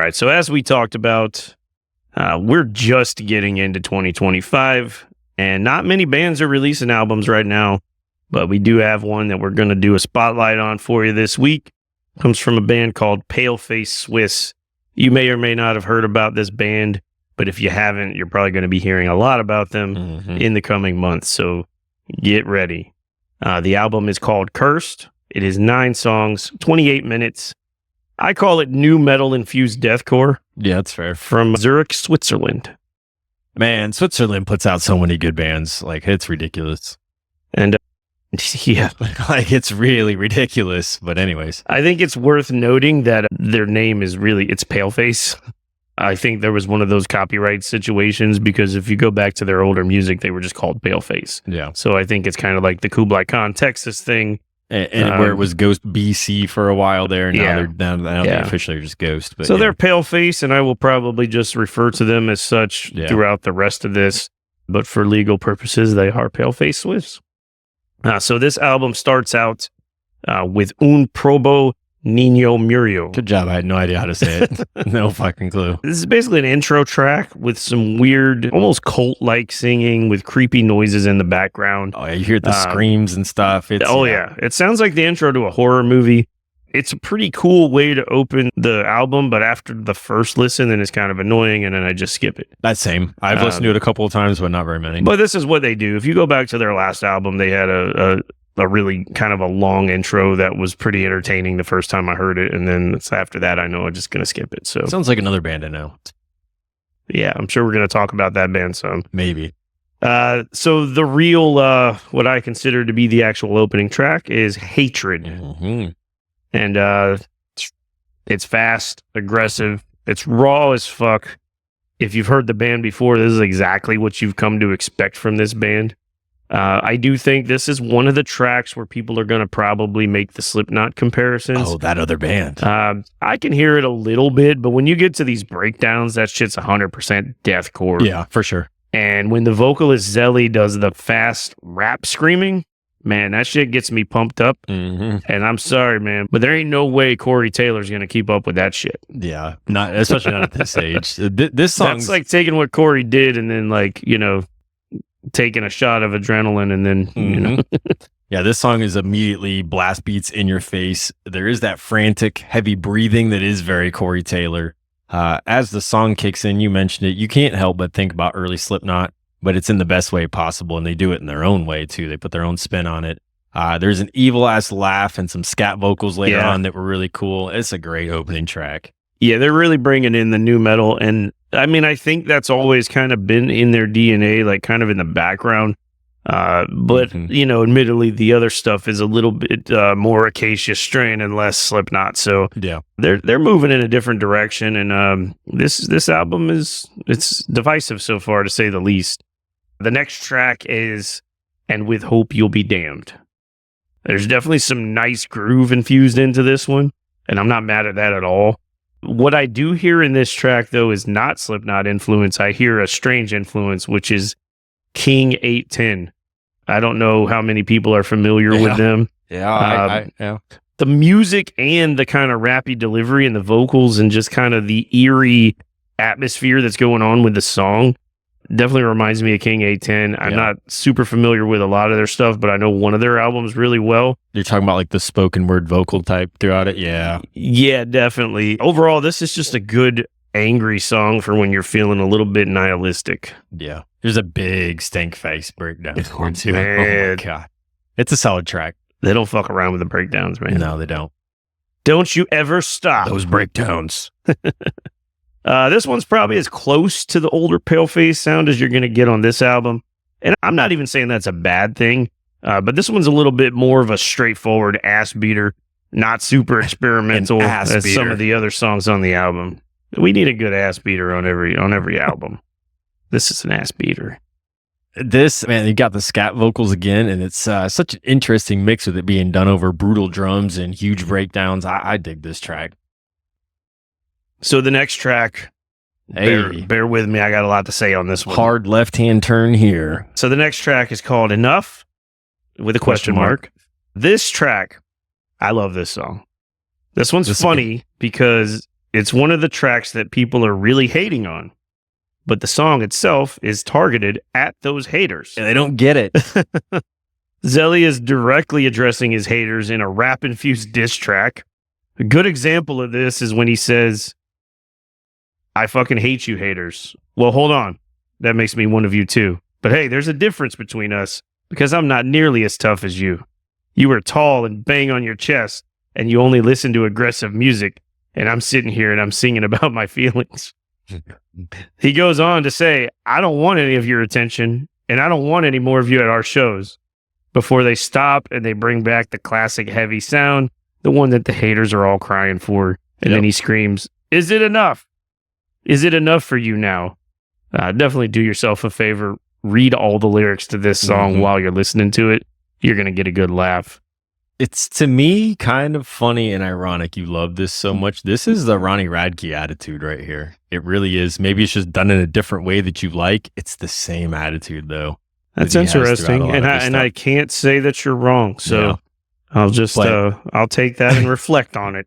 right. So as we talked about, we're just getting into 2025, and not many bands are releasing albums right now, but we do have one that we're going to do a spotlight on for you this week. It comes from a band called Paleface Swiss. You may or may not have heard about this band, but if you haven't, you're probably going to be hearing a lot about them in the coming months. So get ready. The album is called Cursed. It is 9 songs, 28 minutes. I call it new metal infused deathcore. Yeah, that's fair. From Zurich, Switzerland. Man, Switzerland puts out so many good bands. Like, it's ridiculous. And yeah, like, it's really ridiculous. But anyways, I think it's worth noting that their name is it's Paleface. I think there was one of those copyright situations, because if you go back to their older music, they were just called Paleface. Yeah. So I think it's kind of like the Kublai Khan Texas thing. And where it was Ghost BC for a while there. Now they're officially just Ghost. But so they're Paleface, and I will probably just refer to them as such throughout the rest of this. But for legal purposes, they are Paleface Swiss. So this album starts out with Un Probo Nino Murio. Good job. I had no idea how to say it. No fucking clue. This is basically an intro track with some weird, almost cult-like singing with creepy noises in the background. Oh, yeah, you hear the screams and stuff. It sounds like the intro to a horror movie. It's a pretty cool way to open the album, but after the first listen, then it's kind of annoying, and then I just skip it. That's same. I've listened to it a couple of times, but not very many. But this is what they do. If you go back to their last album, they had a really kind of a long intro that was pretty entertaining the first time I heard it, and then after that, I know I'm just going to skip it. So sounds like another band I know. Yeah, I'm sure we're going to talk about that band some. Maybe. So the real, what I consider to be the actual opening track is Hatred. Mm-hmm. And it's fast, aggressive, it's raw as fuck. If you've heard the band before, this is exactly what you've come to expect from this band. I do think this is one of the tracks where people are going to probably make the Slipknot comparisons. Oh, that other band. I can hear it a little bit, but when you get to these breakdowns, that shit's 100% deathcore. Yeah, for sure. And when the vocalist Zelly does the fast rap screaming, man, that shit gets me pumped up. Mm-hmm. And I'm sorry, man, but there ain't no way Corey Taylor's going to keep up with that shit. Yeah, not especially not at this age. This song's That's like taking what Corey did and then, like, you know, taking a shot of adrenaline and then, you know. Yeah, this song is immediately blast beats in your face. There is that frantic, heavy breathing that is very Corey Taylor. As the song kicks in, you mentioned it, you can't help but think about early Slipknot, but it's in the best way possible, and they do it in their own way, too. They put their own spin on it. There's an evil-ass laugh and some scat vocals later on that were really cool. It's a great opening track. Yeah, they're really bringing in the new metal, and I mean, I think that's always kind of been in their DNA, like kind of in the background. But you know, admittedly, the other stuff is a little bit more Acacia Strain and less Slipknot. So yeah, they're moving in a different direction, and this album it's divisive so far, to say the least. The next track is "And With Hope You'll Be Damned." There's definitely some nice groove infused into this one, and I'm not mad at that at all. What I do hear in this track, though, is not Slipknot influence. I hear a strange influence, which is King 810. I don't know how many people are familiar with them. Yeah, The music and the kind of rappy delivery and the vocals and just kind of the eerie atmosphere that's going on with the song definitely reminds me of King 810. I'm not super familiar with a lot of their stuff, but I know one of their albums really well. You're talking about like the spoken word vocal type throughout it? Yeah. Yeah, definitely. Overall, this is just a good angry song for when you're feeling a little bit nihilistic. Yeah. There's a big stank face breakdown. Man. Oh my God. It's a solid track. They don't fuck around with the breakdowns, man. No, they don't. Don't you ever stop. Those breakdowns. This one's probably as close to the older Paleface sound as you're going to get on this album. And I'm not even saying that's a bad thing, but this one's a little bit more of a straightforward ass beater, not super experimental as some of the other songs on the album. We need a good ass beater on every album. This is an ass beater. This, man, you got the scat vocals again, and it's such an interesting mix with it being done over brutal drums and huge breakdowns. I dig this track. So the next track, bear with me, I got a lot to say on this one. Hard left-hand turn here. So the next track is called Enough, with a question mark. This track, I love this song. This one's funny because It's one of the tracks that people are really hating on, but the song itself is targeted at those haters. And they don't get it. Zelly is directly addressing his haters in a rap-infused diss track. A good example of this is when he says, "I fucking hate you haters." Well, hold on. That makes me one of you too. But hey, there's a difference between us because I'm not nearly as tough as you. You are tall and bang on your chest, and you only listen to aggressive music, and I'm sitting here and I'm singing about my feelings. He goes on to say, "I don't want any of your attention, and I don't want any more of you at our shows," before they stop and they bring back the classic heavy sound, the one that the haters are all crying for. And then he screams, "Is it enough? Is it enough for you now?" Definitely do yourself a favor. Read all the lyrics to this song while you're listening to it. You're going to get a good laugh. It's, to me, kind of funny and ironic you love this so much. This is the Ronnie Radke attitude right here. It really is. Maybe it's just done in a different way that you like. It's the same attitude, though. That's interesting. And I can't say that you're wrong. So I'll just, I'll take that and reflect on it.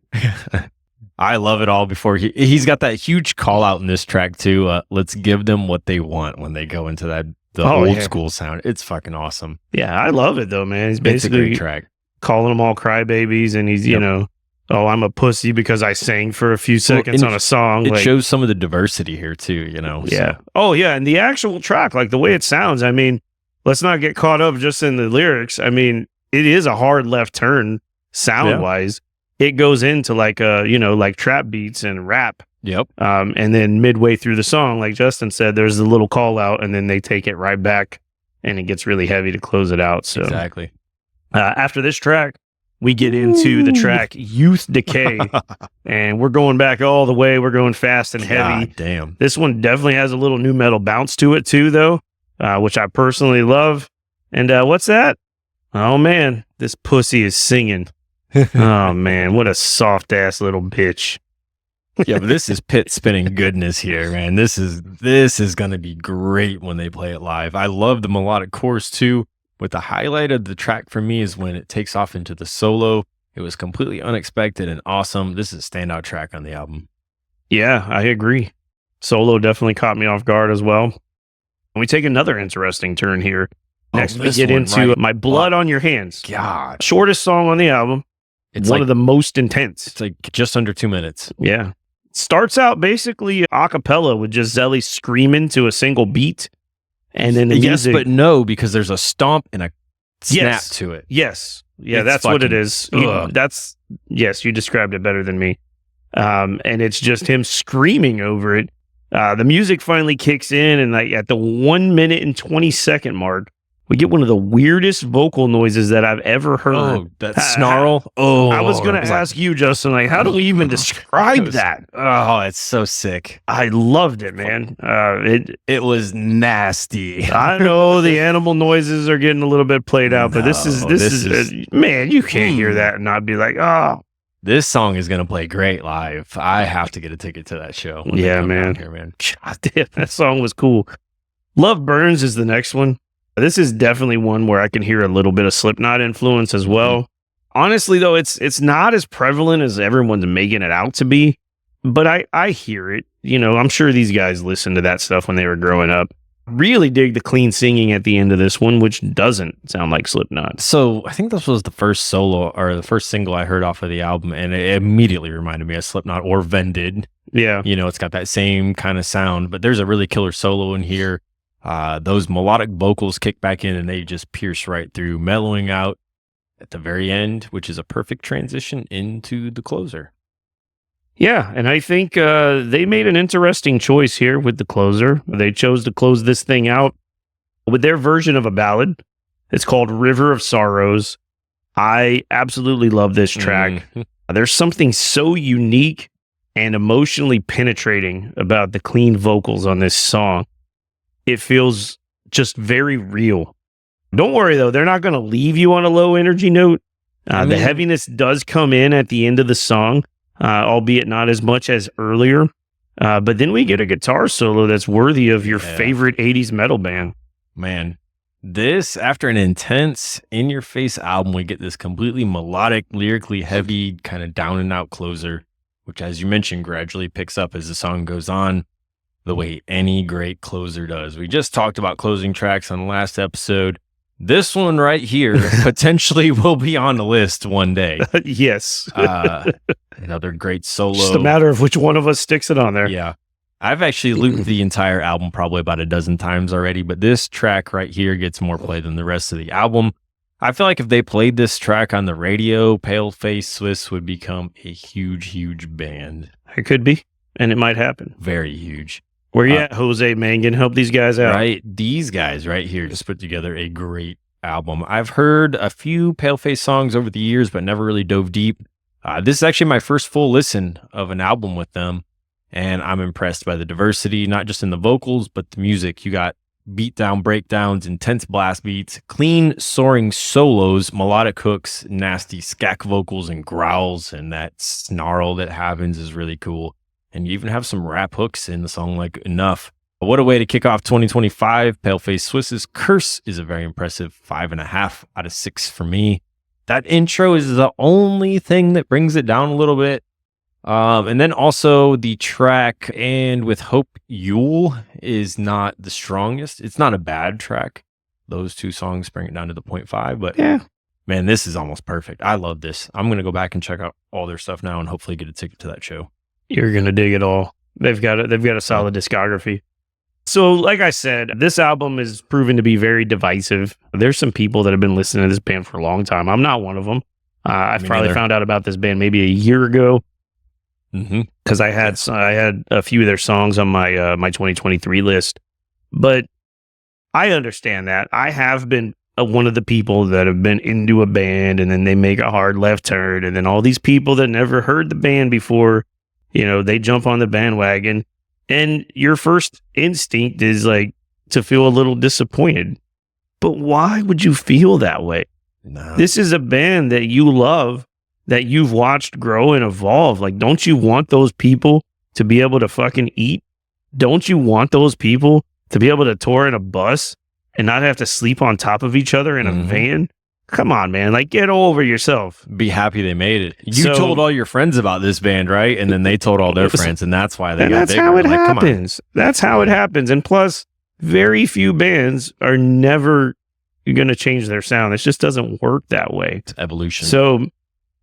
I love it all. Before he's got that huge call out in this track too. Let's give them what they want when they go into the old school sound. It's fucking awesome. Yeah, I love it though, man. He's basically a great track. Calling them all crybabies, and he's you know, "Oh, I'm a pussy because I sang for a few seconds on a song." It shows some of the diversity here too. You know. Yeah. So. Oh yeah, and the actual track, like the way it sounds. I mean, let's not get caught up just in the lyrics. I mean, it is a hard left turn sound wise. It goes into like like trap beats and rap. Yep. And then midway through the song, like Justin said, there's a little call out, and then they take it right back, and it gets really heavy to close it out. So exactly. After this track, we get into the track "Youth Decay," and we're going back all the way. We're going fast and heavy. God damn. This one definitely has a little new metal bounce to it too, though, which I personally love. And what's that? Oh man, this pussy is singing. Oh man, what a soft ass little bitch. Yeah, but this is pit spinning goodness here, man. This is gonna be great when they play it live. I love the melodic chorus too. But the highlight of the track for me is when it takes off into the solo. It was completely unexpected and awesome. This is a standout track on the album. Yeah, I agree. Solo definitely caught me off guard as well. And we take another interesting turn here. Next, we get into My Blood on Your Hands. God. Shortest song on the album. It's one of the most intense. It's like just under 2 minutes. Yeah. Starts out basically a cappella with just Zelly screaming to a single beat. And then the music, but no, because there's a stomp and a snap to it. Yes. Yeah, that's what it is. Yes, you described it better than me. And it's just him screaming over it. The music finally kicks in, and like at the 1 minute and 20-second mark, we get one of the weirdest vocal noises that I've ever heard. Oh, that snarl. I was going to ask you, Justin, like, how do we even describe that? Oh, it's so sick. I loved it, man. It was nasty. I know the animal noises are getting a little bit played out, but this is man, you can't hear that and not be like, oh. This song is going to play great live. I have to get a ticket to that show. Yeah, man. Here, man. God damn, that song was cool. Love Burns is the next one. This is definitely one where I can hear a little bit of Slipknot influence as well. Honestly, though, it's not as prevalent as everyone's making it out to be, but I hear it. You know, I'm sure these guys listened to that stuff when they were growing up. Really dig the clean singing at the end of this one, which doesn't sound like Slipknot. So I think this was the first solo or the first single I heard off of the album, and it immediately reminded me of Slipknot or Vended. Yeah. You know, it's got that same kind of sound, but there's a really killer solo in here. Those melodic vocals kick back in and they just pierce right through, mellowing out at the very end, which is a perfect transition into the closer. Yeah, and I think they made an interesting choice here with the closer. They chose to close this thing out with their version of a ballad. It's called River of Sorrows. I absolutely love this track. There's something so unique and emotionally penetrating about the clean vocals on this song. It feels just very real. Don't worry, though. They're not going to leave you on a low energy note. The heaviness does come in at the end of the song, albeit not as much as earlier. But then we get a guitar solo that's worthy of your favorite 80s metal band. Man, this, after an intense, in-your-face album, we get this completely melodic, lyrically heavy, kind of down-and-out closer which, as you mentioned, gradually picks up as the song goes on, the way any great closer does. We just talked about closing tracks on the last episode. This one right here potentially will be on the list one day. Yes. Another great solo. Just a matter of which one of us sticks it on there. Yeah. I've actually looped the entire album probably about a dozen times already, but this track right here gets more play than the rest of the album. I feel like if they played this track on the radio, Paleface Swiss would become a huge, huge band. It could be, and it might happen. Very huge. Where you at, Jose Mangan? Help these guys out. Right. These guys right here just put together a great album. I've heard a few Paleface songs over the years, but never really dove deep. This is actually my first full listen of an album with them, and I'm impressed by the diversity, not just in the vocals, but the music. You got beat down breakdowns, intense blast beats, clean soaring solos, melodic hooks, nasty scack vocals and growls, and that snarl that happens is really cool. And you even have some rap hooks in the song like Enough. What a way to kick off 2025. Paleface Swiss's Curse is a very impressive 5.5 out of 6 for me. That intro is the only thing that brings it down a little bit. And then also the track And With Hope Yule is not the strongest. It's not a bad track. Those two songs bring it down to the 0.5, but yeah, man, this is almost perfect. I love this. I'm going to go back and check out all their stuff now and hopefully get a ticket to that show. You're going to dig it all. They've got a solid discography. So like I said, this album is proven to be very divisive. There's some people that have been listening to this band for a long time. I'm not one of them. I probably found out about this band maybe a year ago. Because I had a few of their songs on my my 2023 list, but I understand that. I have been one of the people that have been into a band and then they make a hard left turn, and then all these people that never heard the band before, they jump on the bandwagon, and your first instinct is like to feel a little disappointed. But why would you feel that way? No. This is a band that you love, that you've watched grow and evolve. Like, don't you want those people to be able to fucking eat? Don't you want those people to be able to tour in a bus and not have to sleep on top of each other in a van? Come on, man. Like, get over yourself. Be happy they made it. You told all your friends about this band, right? And then they told all their friends, and that's why they got bigger. That's how it happens. That's how it happens. And plus, very few bands are never going to change their sound. It just doesn't work that way. It's evolution. So,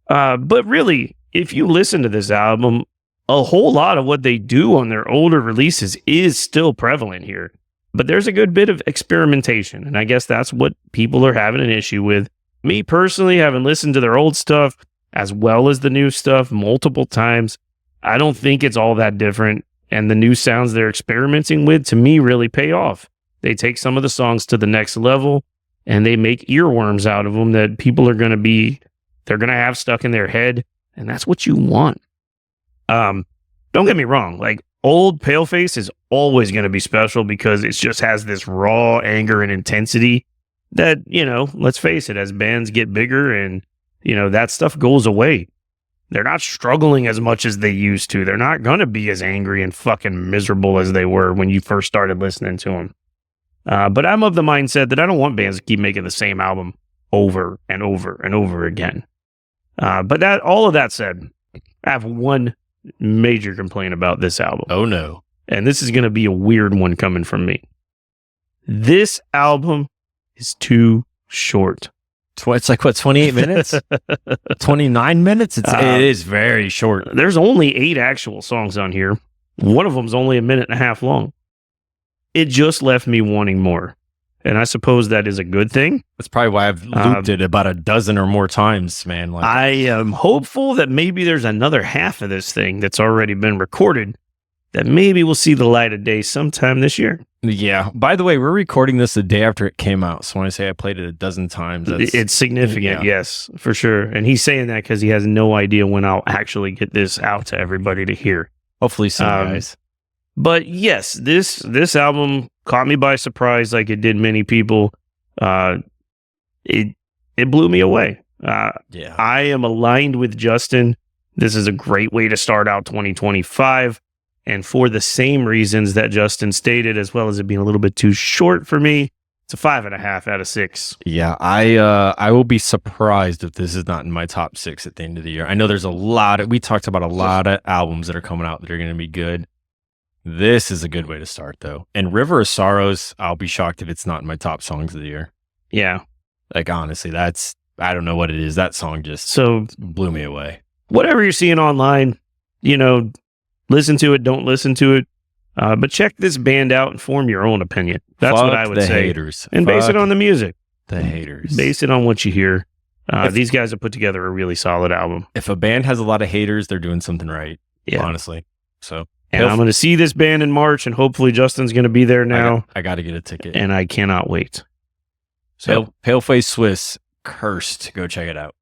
but really, if you listen to this album, a whole lot of what they do on their older releases is still prevalent here. But there's a good bit of experimentation, and I guess that's what people are having an issue with. Me personally, having listened to their old stuff as well as the new stuff multiple times, I don't think it's all that different, and the new sounds they're experimenting with, to me, really pay off. They take some of the songs to the next level, and they make earworms out of them that people are going to have stuck in their head, and that's what you want. Don't get me wrong, like, old Paleface is always going to be special because it just has this raw anger and intensity that, let's face it, as bands get bigger and, that stuff goes away. They're not struggling as much as they used to. They're not going to be as angry and fucking miserable as they were when you first started listening to them. But I'm of the mindset that I don't want bands to keep making the same album over and over and over again. But all of that said, I have one major complaint about this album. Oh no. And this is going to be a weird one coming from me. This album is too short. It's like, what, 28 minutes? 29 minutes? It is very short. There's only 8 actual songs on here. One of them's only 1.5 minutes long. It just left me wanting more. And I suppose that is a good thing. That's probably why I've looped it about a dozen or more times, man. Like, I am hopeful that maybe there's another half of this thing that's already been recorded that maybe we'll see the light of day sometime this year. Yeah. By the way, we're recording this the day after it came out. So when I say I played it a dozen times, it's significant. Yes, for sure. And he's saying that because he has no idea when I'll actually get this out to everybody to hear. Hopefully soon, guys. But yes, this album caught me by surprise, like it did many people. It blew me away. Yeah, I am aligned with Justin. This is a great way to start out 2025, and for the same reasons that Justin stated, as well as it being a little bit too short for me, It's a 5.5 out of 6. Yeah, I will be surprised if this is not in my top 6 at the end of the year. I know there's we talked about a lot of albums that are coming out that are going to be good. This is a good way to start, though. And River of Sorrows, I'll be shocked if it's not in my top songs of the year. Yeah. Like, honestly, I don't know what it is. That song just blew me away. Whatever you're seeing online, listen to it, don't listen to it. But check this band out and form your own opinion. That's what I would say. Haters. And base it on the music. The haters. Base it on what you hear. These guys have put together a really solid album. If a band has a lot of haters, they're doing something right. Yeah. Honestly. So. And I'm going to see this band in March, and hopefully Justin's going to be there now. I got to get a ticket. And I cannot wait. So Paleface Swiss, Cursed. Go check it out.